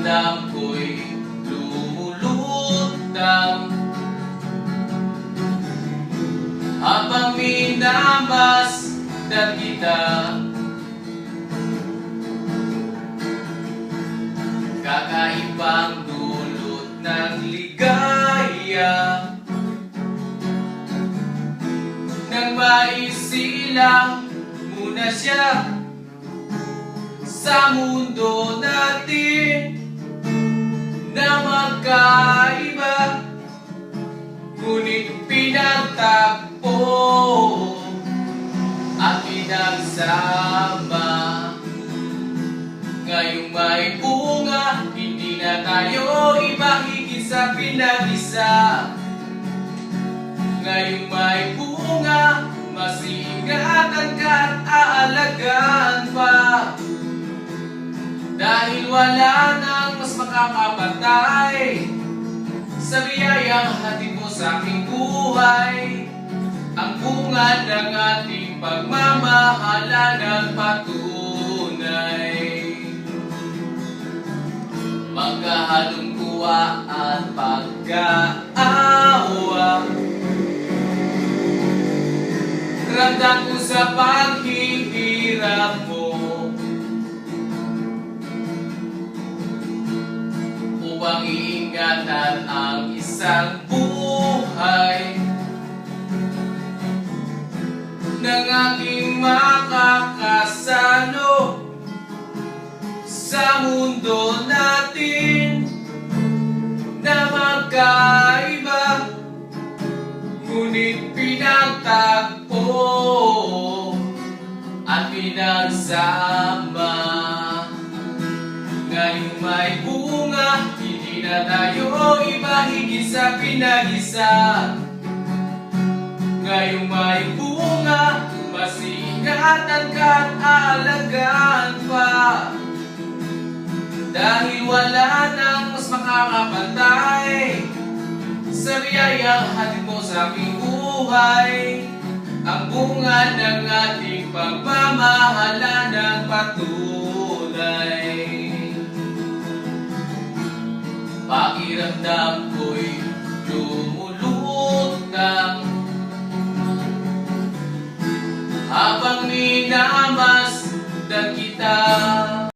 pakiramdam ko'y lumulutang habang minamasdan kita. Kakaibang dulot ng ligaya nang maisilang muna siya sa mundo natin na magkaiba, ngunit pinagtagpo at pinagsama. Ngayong may bunga, hindi na tayo iba higit sa pinag-isa. Ngayong may bunga, mas iingatan ka at aalagaan pa. Dahil wala nang mas makakapantay sa biyayang hatid mo sa aking buhay, ang bunga ng ating pagmamahalan ng patunay. Magkahalong tuwa at pagkaawa, ramdam ko sa paghihirap mo, upang iingatan ang isang buhay ng aking makakasalo sa mundo natin na magkaiba, ngunit pinagtagpo at pinagsama. Ngayong may bunga, hindi na tayo iba higit sa pinag-isa. Ngayong may bunga, mas iingatan ka at aalagaan pa. Dahil wala nang mas makakapantay sa biyayang hatid mo sa aking buhay, ang bunga ng ating pagmamahalan ng patunay. Pakiramdam